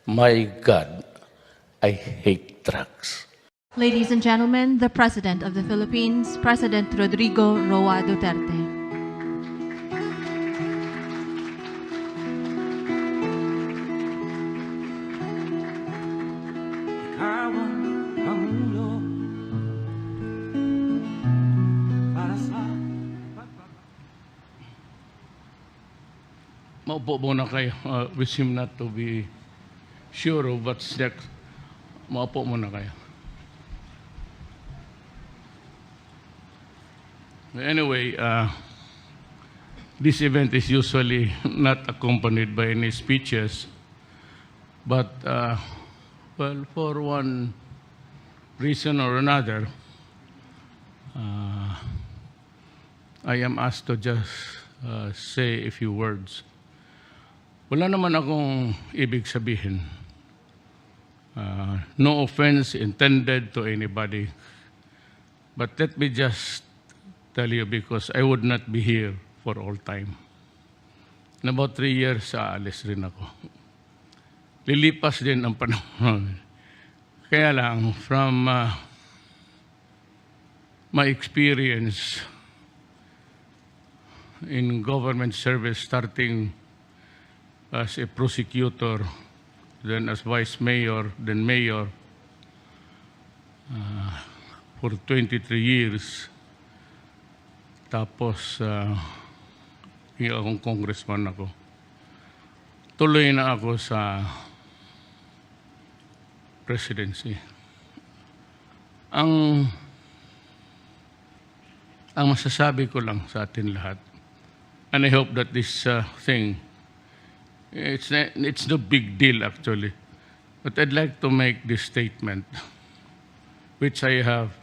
My God, I hate drugs. Ladies and gentlemen, the President of the Philippines, President Rodrigo Roa Duterte. Ikaw ang pangulo para sa Maupo muna kayo. We seem not to be sure of what's next. Maupo muna kayo. Anyway, this event is usually not accompanied by any speeches, but, well, for one reason or another, I am asked to just say a few words. Wala naman akong ibig sabihin. No offense intended to anybody. But let me just tell you, because I would not be here for all time. In about 3 years, aalis rin ako. Lilipas din ang panahon. Kaya lang, from my experience in government service, starting as a prosecutor, then as vice mayor, then mayor, for 23 years. Tapos, akong congressman ako. Tuloy na ako sa presidency. Ang masasabi ko lang sa atin lahat, and I hope that this thing, it's no big deal actually, but I'd like to make this statement, which I have,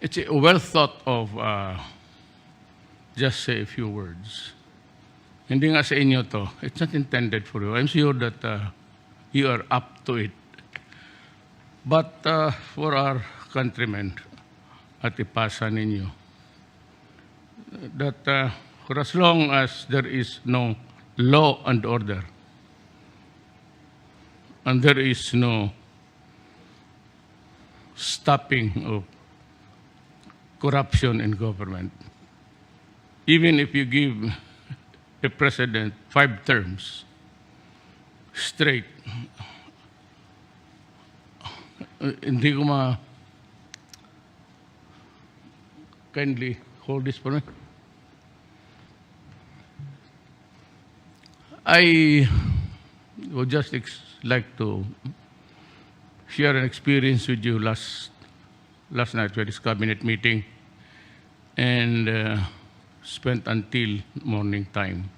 it's a well thought of, just say a few words. Hindi nga sa inyo to, it's not intended for you. I'm sure that you are up to it. But for our countrymen, at ipasa ninyo, that for as long as there is no law and order, and there is no stopping of corruption in government, even if you give a president 5 terms straight, hindi ko kindly hold this for me. I would just like to share an experience with you last night we had this cabinet meeting and spent until morning time.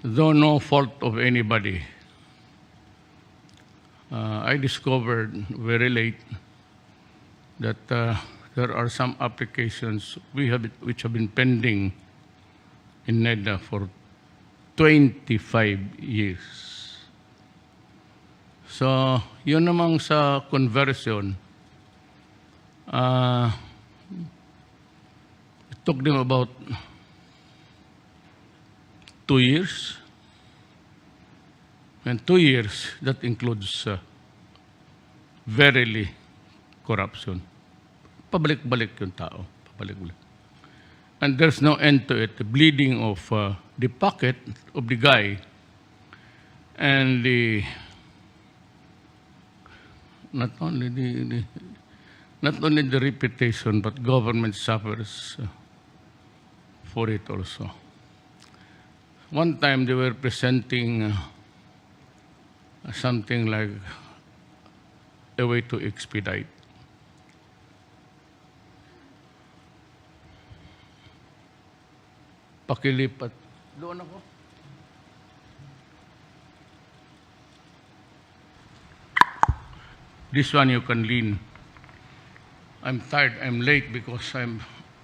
Though no fault of anybody, I discovered very late that there are some applications which have been pending in NEDA for 25 years. So, yun namang sa conversion, it took them about 2 years. And 2 years, that includes verily corruption. Pabalik-balik yung tao. Pabalik-balik. And there's no end to it. The bleeding of the pocket of the guy and not only the reputation, but government suffers for it also. One time they were presenting something like a way to expedite. Pakilipat. Doon ako. This one you can lean. I'm tired, I'm late because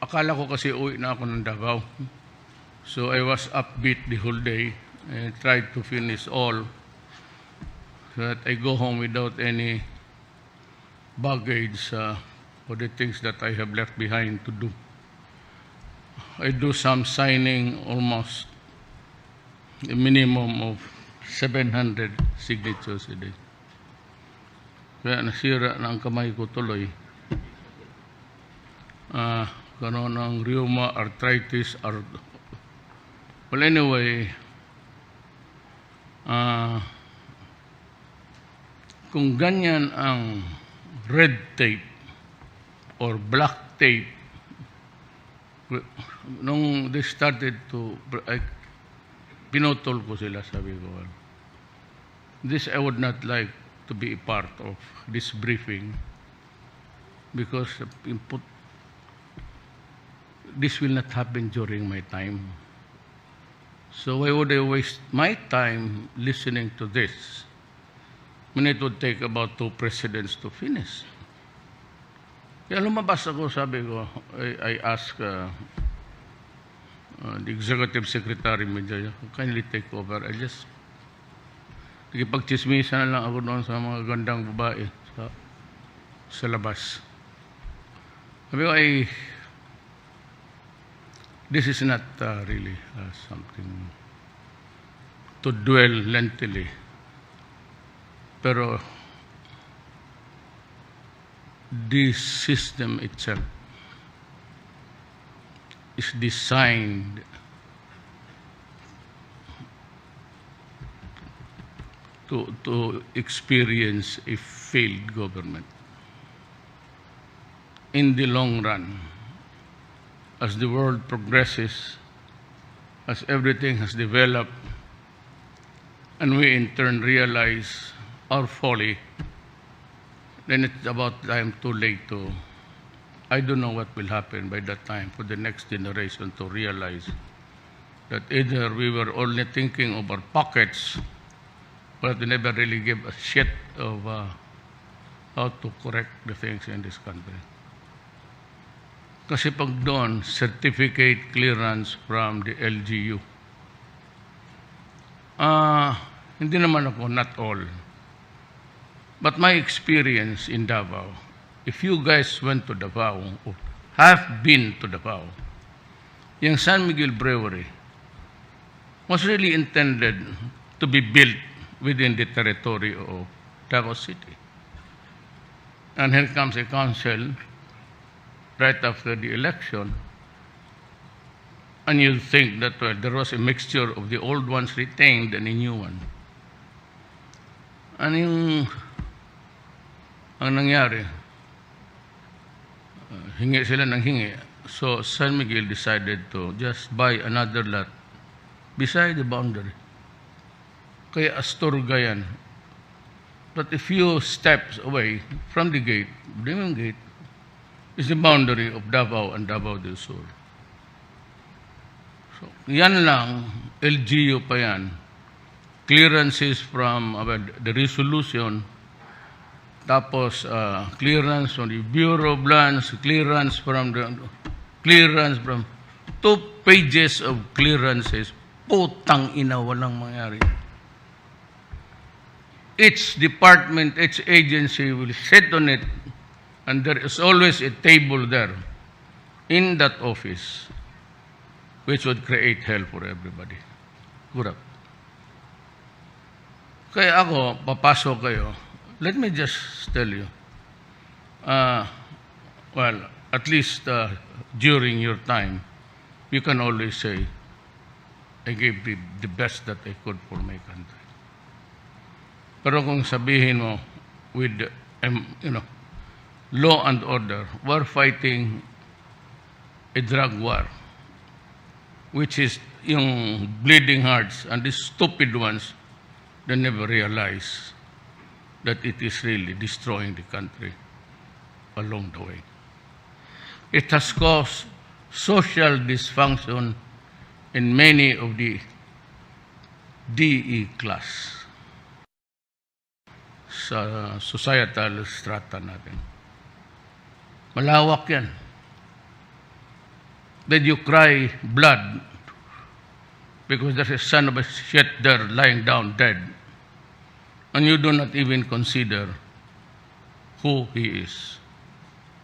akala ko kasi uwi na ako ng Davao. So I was upbeat the whole day and tried to finish all so that I go home without any baggage for the things that I have left behind to do. I do some signing, almost a minimum of 700 signatures a day. Kaya nasira na ang kamay ko tuloy. Karoon ng rheuma, arthritis, well, anyway, kung ganyan ang red tape or black tape, nung they started to, pinutol ko sila, sabi ko, well, this I would not like to be a part of this briefing because this will not happen during my time. So why would I waste my time listening to this when it would take about 2 presidents to finish? Kaya lumabas ako, sabi ko, I asked the executive secretary, Medjaya, kindly take over. I just nakipagchismisan na lang ako noon sa mga gandang babae sa labas. Sabi ko, this is not really something to dwell lengthily. Pero this system itself is designed to experience a failed government. In the long run, as the world progresses, as everything has developed, and we in turn realize our folly, then it's about time too late to, I don't know what will happen by that time for the next generation to realize that either we were only thinking of our pockets, but we never really gave a shit of how to correct the things in this country. Kasi pag doon, certificate clearance from the LGU. Hindi naman ako, not all. But my experience in Davao, if you guys went to Davao, or have been to Davao, yung San Miguel Brewery was really intended to be built within the territory of Davao City. And here comes a council right after the election, and you think that there was a mixture of the old ones retained and a new one. And ang nangyari, hingi sila ng hingi. So San Miguel decided to just buy another lot beside the boundary. Kaya Astorga yan. But a few steps away from the gate, the main gate, is the boundary of Davao and Davao del Sur. So, yan lang, LGU pa yan. Clearances from the resolution, tapos clearance from the Bureau of Lands, clearance from 2 pages of clearances. Putang ina, walang mangyari. Each department, each agency will sit on it, and there is always a table there in that office which would create hell for everybody. Kurap. Kaya ako, papasok kayo. Let me just tell you. Well, at least during your time, you can always say, I gave the best that I could for my country. Pero kung sabihin mo, with, law and order, we're fighting a drug war, which is yung bleeding hearts, and the stupid ones, they never realize that it is really destroying the country along the way. It has caused social dysfunction in many of the DE class sa societal strata natin. Malawak yan. Did you cry blood because there's a son of a shit there lying down dead, and you do not even consider who he is?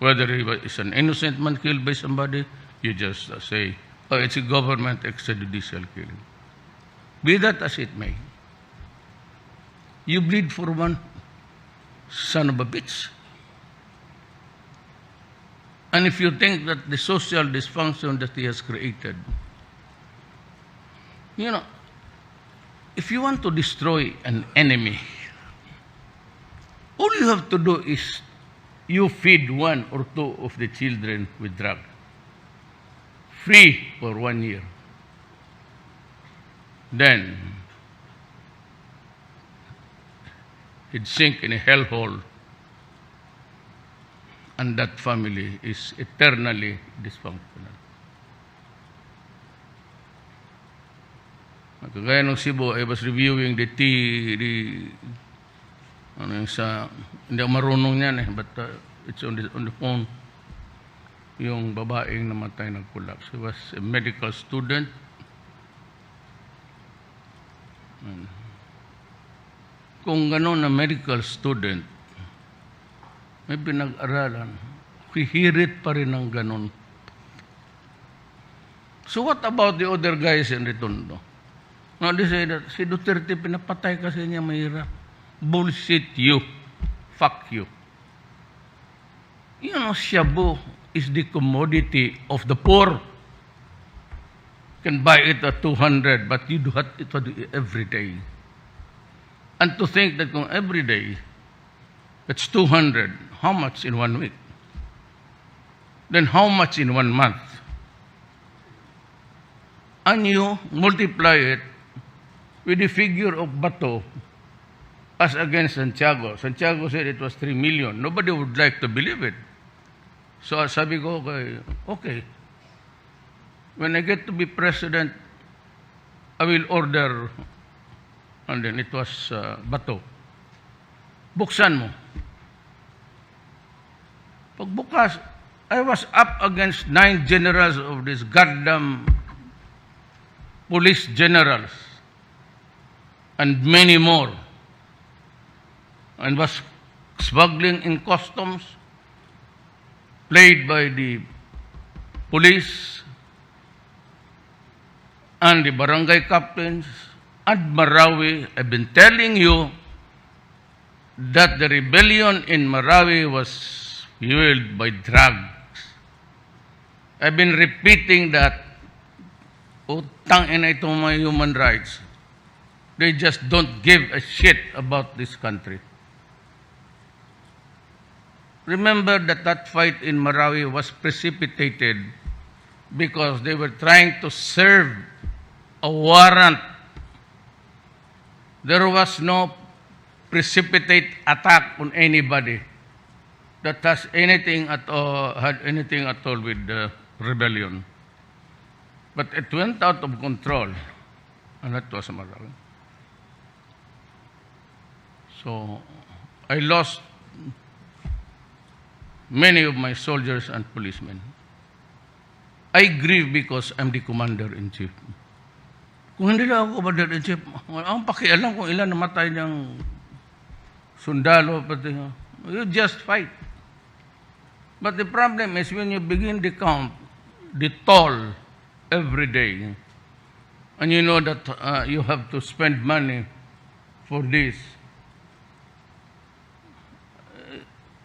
Whether he is an innocent man killed by somebody, you just say, oh, it's a government extrajudicial killing. Be that as it may. You bleed for one son of a bitch. And if you think that the social dysfunction that he has created, you know, if you want to destroy an enemy, all you have to do is you feed one or two of the children with drug. Free for 1 year. Then, he'd sink in a hellhole, and that family is eternally dysfunctional. Kagaya ng Cebu, I was reviewing the ano yung sa, hindi ako marunong yan but it's on the phone. Yung babaeng namatay nag-collapse. He was a medical student. Kung gano'n na medical student, may pinag-aralan, hihirit pa rin ng gano'n. So what about the other guys in Ritondo? No, they say that si Duterte pinapatay kasi niya mahirap. Bullshit you. Fuck you. You know, shabu is the commodity of the poor. You can buy it at 200, but you do it every day. And to think that kung every day, that's 200, how much in 1 week? Then how much in 1 month? And you multiply it with the figure of Bato as against Santiago. Santiago said it was 3 million. Nobody would like to believe it. So sabi ko, okay, when I get to be president, I will order, and then it was Bato. Buksan mo. Pagbukas, I was up against 9 generals of this goddamn police generals and many more, and was smuggling in customs, played by the police and the barangay captains and Marawi. I've been telling you that the rebellion in Marawi was fueled by drugs. I've been repeating that. Utang ina itong mga human rights. They just don't give a shit about this country. Remember that fight in Marawi was precipitated because they were trying to serve a warrant. There was no precipitate attack on anybody that has anything at all, had anything at all with the rebellion. But it went out of control, and that was Marawi. So I lost many of my soldiers and policemen. I grieve because I'm the commander-in-chief. Kung hindi lang ako commander-in-chief, ang pakialam kung ilan namatay ng sundalo, pati, you just fight. But the problem is when you begin to count the toll every day, and you know that you have to spend money for this.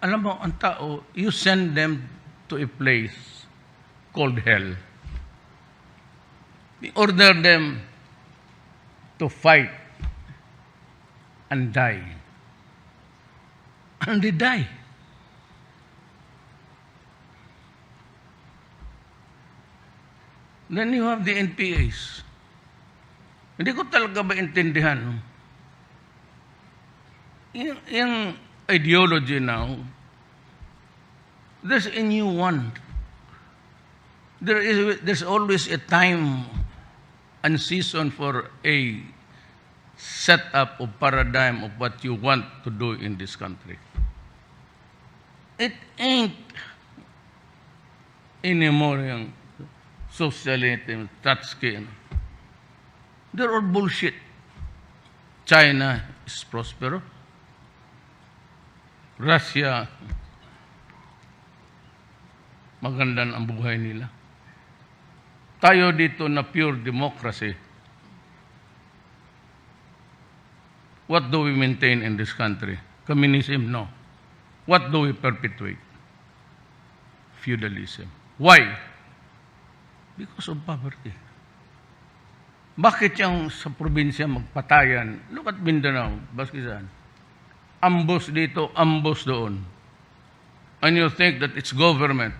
Alam mo, ang tao, you send them to a place called hell. You order them to fight and die. And they die. Then you have the NPAs. Hindi ko talaga maintindihan. Yung ideology now, there's a new one. There's always a time and season for a setup of paradigm of what you want to do in this country. It ain't anymore yung socialism, Trotsky. They're all bullshit. China is prosperous. Russia, maganda ang buhay nila. Tayo dito na pure democracy. What do we maintain in this country? Communism? No. What do we perpetuate? Feudalism. Why? Because of poverty. Bakit yung sa probinsya magpatayan? Look at Mindanao, Baskisan. Ambos dito, ambos doon. And you think that it's government.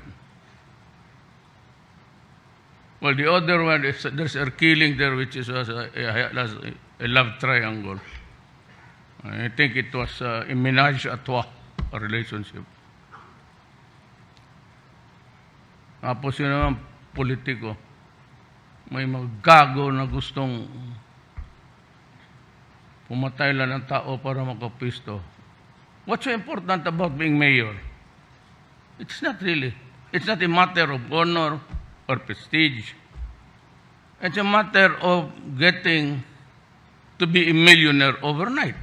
Well, the other one is there's a killing there which is a love triangle. I think it was a ménage à trois, a relationship. Tapos yun naman, politiko. May mga gago na gustong pumatay lang ng tao para makapisto. What's so important about being mayor? It's not really. It's not a matter of honor or prestige. It's a matter of getting to be a millionaire overnight.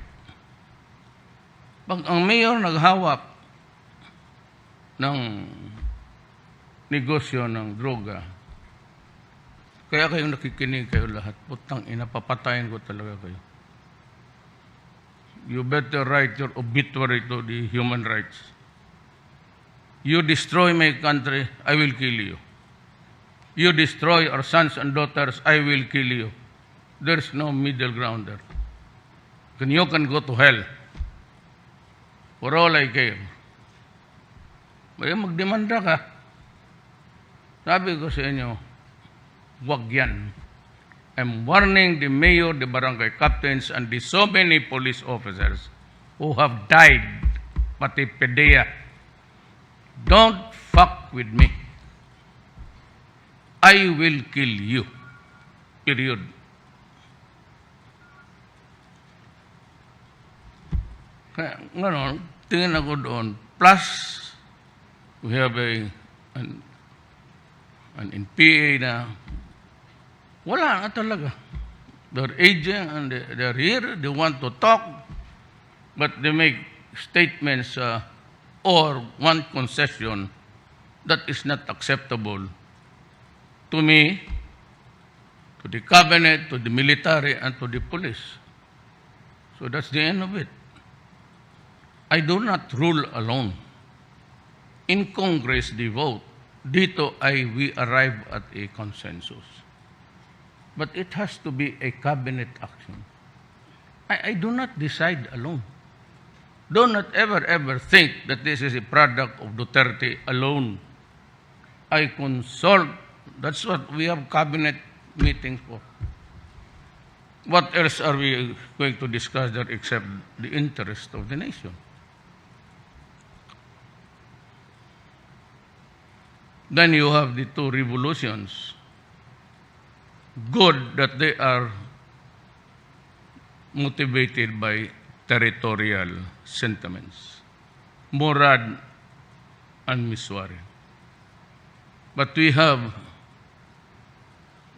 Pag ang mayor naghawak ng negosyo ng droga, kaya kayo nakikinig kayo lahat, putang ina, papatayin ko talaga kayo. You better write your obituary to the human rights. You destroy my country, I will kill you. You destroy our sons and daughters, I will kill you. There's no middle ground there. You can go to hell. For all I care. Kaya magdemanda ka. Sabi ko sa inyo, wag yan. I'm warning the mayor, the barangay captains, and the so many police officers who have died, pati PDEA. Don't fuck with me. I will kill you. Period. Kaya, ngayon, tingin ako doon. Plus, we have an NPA na wala na talaga. They're aging and they're here. They want to talk, but they make statements or one concession that is not acceptable to me, to the cabinet, to the military, and to the police. So that's the end of it. I do not rule alone. In Congress, they vote. Dito we arrive at a consensus. But it has to be a cabinet action. I do not decide alone. Do not ever think that this is a product of Duterte alone. I consult. That's what we have cabinet meetings for. What else are we going to discuss there except the interest of the nation? Then you have the two revolutions. Good that they are motivated by territorial sentiments. Murad and Miswari. But we have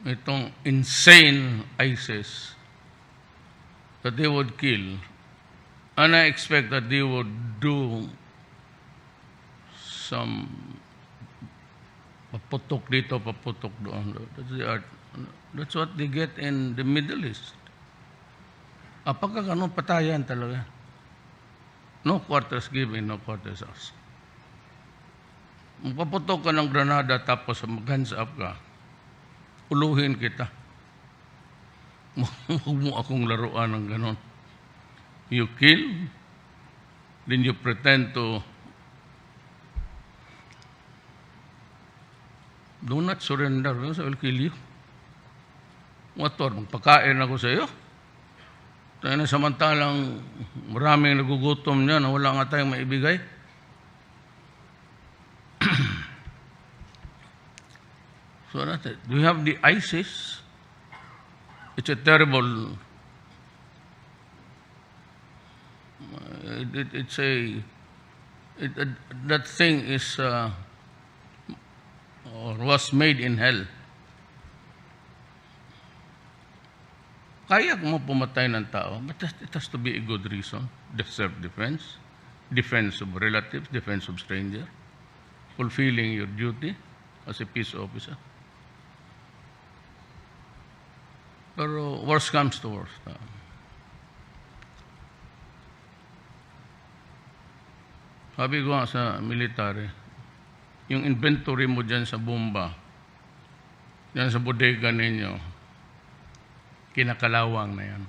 itong insane ISIS that they would kill. And I expect that they would do some paputok dito, paputok doon. That's what they get in the Middle East. Pagka ganun, patayan talaga. No quarters given, no quarters asked. Magpaputok ka ng granada tapos mag-hands up ka, uluhin kita. Huwag mo akong laruan ng ganun. You kill, then you pretend to do not surrender, because I will kill you. What or, magpakain ako sa iyo? Tayo na samantalang maraming nagugutom niya na wala nga tayong maibigay. So that's it. We have the ISIS. It's a terrible, that thing is, or was made in hell. Kaya mo pumatay ng tao, but it has to be a good reason. Self-defense, defense of relatives, defense of stranger, fulfilling your duty as a peace officer. Pero worst comes to worst. Sabi ko nga sa military, yung inventory mo dyan sa bomba, dyan sa bodega ninyo, kinakalawang na yan.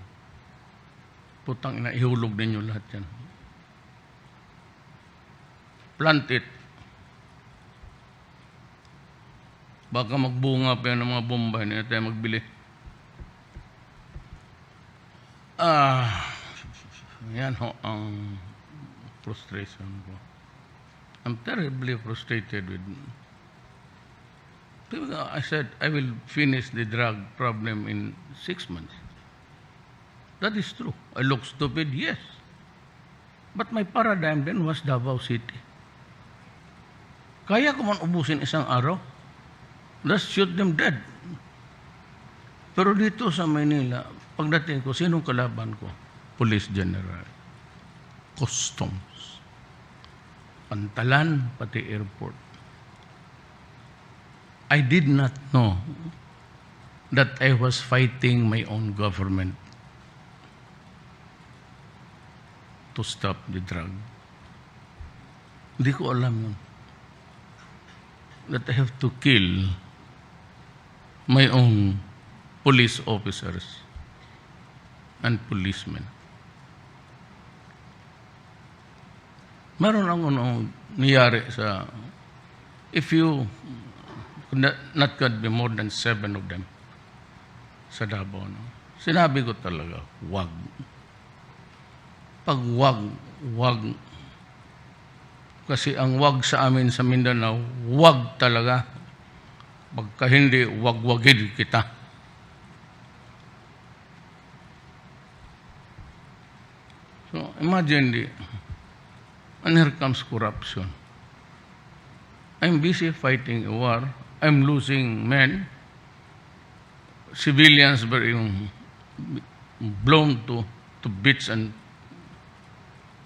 Putang ina, ihulog ninyo lahat yan. Plant it. Baka magbunga pa yan ng mga bomba, hindi na tayo magbili. Yan ho ang frustration ko. I'm terribly frustrated with... I said, I will finish the drug problem in 6 months. That is true. I look stupid, yes. But my paradigm then was Davao City. Kaya ko man ubusin isang araw. Let's shoot them dead. Pero dito sa Manila, pagdating ko, sinong kalaban ko? Police General. Customs. Pantalan, pati airport. I did not know that I was fighting my own government to stop the drug. Hindi ko alam yun. That I have to kill my own police officers and policemen. Meron ako nung niyari sa, if you not could be more than 7 of them sa Davao. No? Sinabi ko talaga, wag. Pag wag. Kasi ang wag sa amin sa Mindanao, wag talaga. Pagka hindi, wag-wagid kita. So, imagine and here comes corruption. I'm busy fighting a war. I'm losing men. Civilians were blown to bits and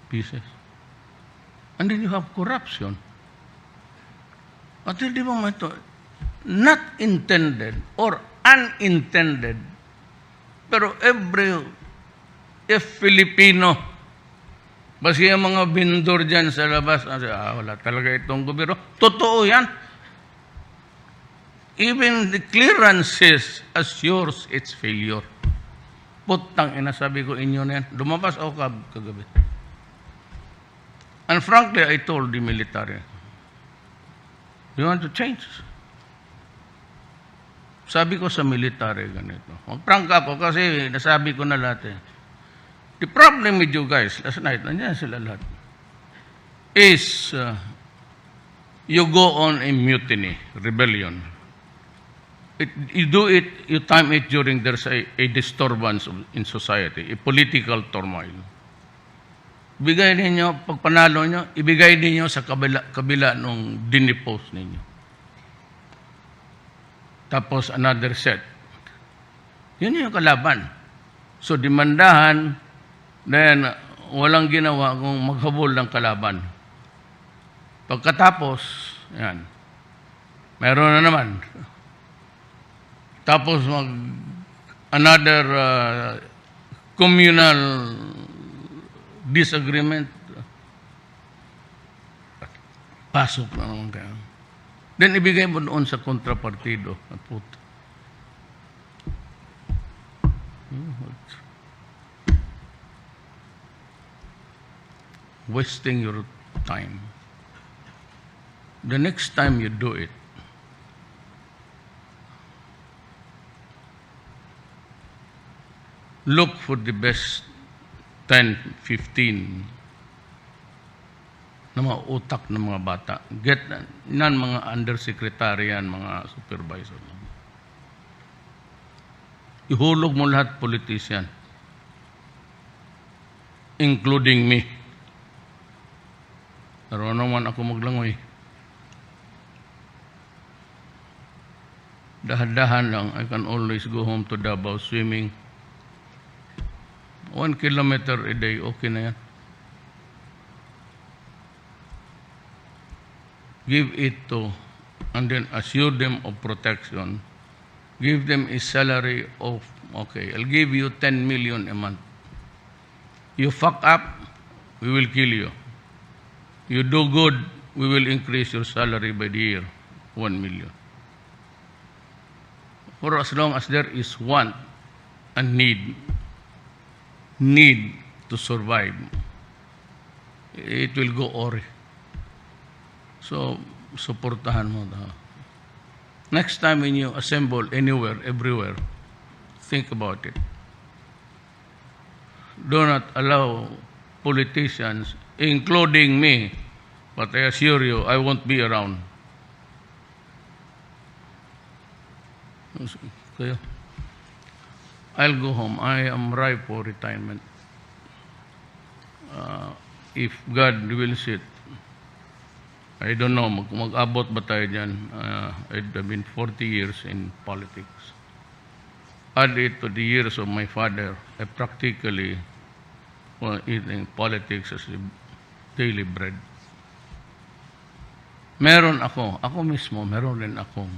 pieces. And then you have corruption. At hindi mo ito, not intended or unintended, pero if Filipino, basta yung mga vendor dyan sa labas, wala talaga itong gobyerno. Totoo yan. Even the clearances assures its failure. Putang ina, sabi ko inyo na yan. Lumabas ako kagabi. And frankly, I told the military, you want to change? Sabi ko sa military ganito. Mag-prank ako kasi nasabi ko na lahat eh. The problem with you guys, last night, nandiyan sila lahat, is you go on a mutiny, rebellion. You do it, you time it during there's a disturbance in society, a political turmoil. Bigay ninyo, pag panalo nyo, ibigay ninyo sa kabila nung dinipose ninyo. Tapos another set. Yun yung kalaban. So demandahan, then walang ginawa kung maghabol ng kalaban. Pagkatapos, yan, meron na naman. Tapos another communal disagreement. Pasok na naman kayo. Then ibigay mo doon sa kontrapartido. At puto. Wasting your time. The next time you do it, look for the best 10, 15 na mga utak ng mga bata. Get nan mga undersecretary yan, mga supervisor. Ihulog mo lahat politician, including me. Pero naman ako maglangoy. Dahan-dahan lang, I can always go home to Davao swimming. 1 kilometer a day, okay na yan. Give it to, and then assure them of protection. Give them a salary of, okay, I'll give you 10 million a month. You fuck up, we will kill you. You do good, we will increase your salary by the year, 1 million. For as long as there is want and need to survive, it will go ori. So, suportahan mo. Next time when you assemble anywhere, everywhere, think about it. Do not allow politicians, including me, but I assure you, I won't be around. Kaya, I'll go home. I am ripe for retirement. If God wills it, I don't know, mag-abot ba tayo dyan? I've been 40 years in politics. Add it to the years of my father, I practically eating politics as a daily bread. Meron ako mismo, meron rin akong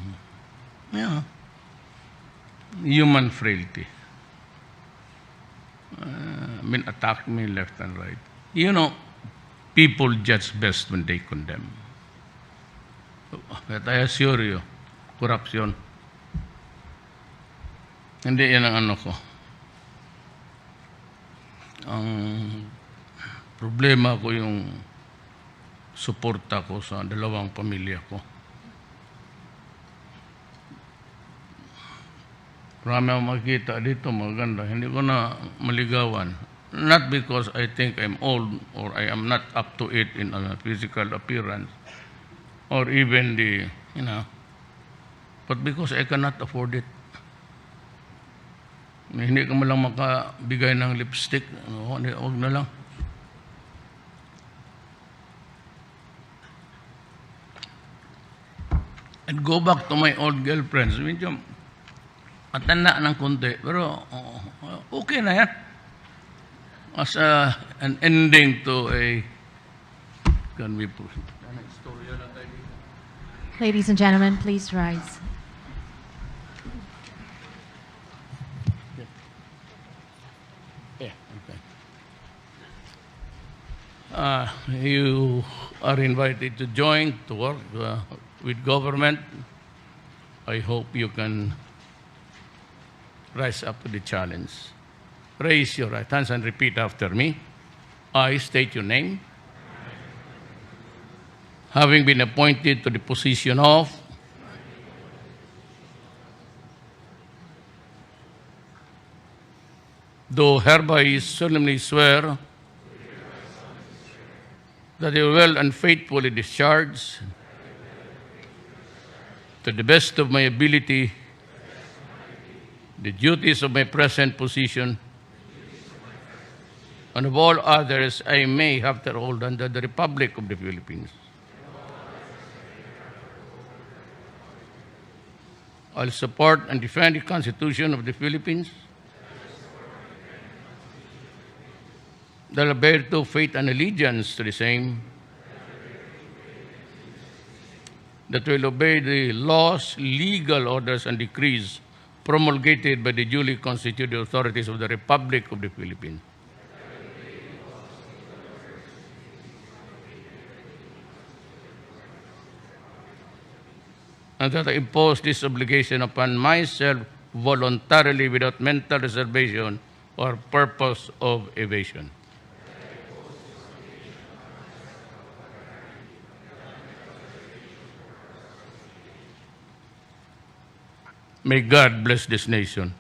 human frailty. Been attacked me left and right. You know, people judge best when they condemn. But I assure you, corruption. Hindi yan ang ano ko. Ang problema ko yung suporta ko sa dalawang pamilya ko. Marami akong makikita dito, maganda. Hindi ko na maligawan. Not because I think I'm old or I am not up to it in a physical appearance or even the, but because I cannot afford it. Hindi ka malang makabigay ng lipstick. Huwag na lang. And go back to my old girlfriends. Medyo matanda ng konti. Pero okay na yan. As an ending to a... Can we proceed? Ladies and gentlemen, please rise. You are invited to join to work with government. I hope you can rise up to the challenge. Raise your right hands and repeat after me. I state your name. Having been appointed to the position of do hereby solemnly swear that I will well and faithfully discharge to the best of my ability the duties of my present position and of all others I may have to hold under the Republic of the Philippines. I'll support and defend the Constitution of the Philippines. That I bear true faith and allegiance to the same. That will obey the laws, legal orders, and decrees promulgated by the duly constituted authorities of the Republic of the Philippines. And that I impose this obligation upon myself voluntarily without mental reservation or purpose of evasion. May God bless this nation.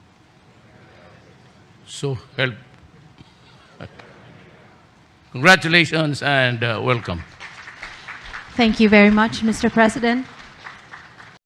So help. Congratulations and welcome. Thank you very much, Mr. President.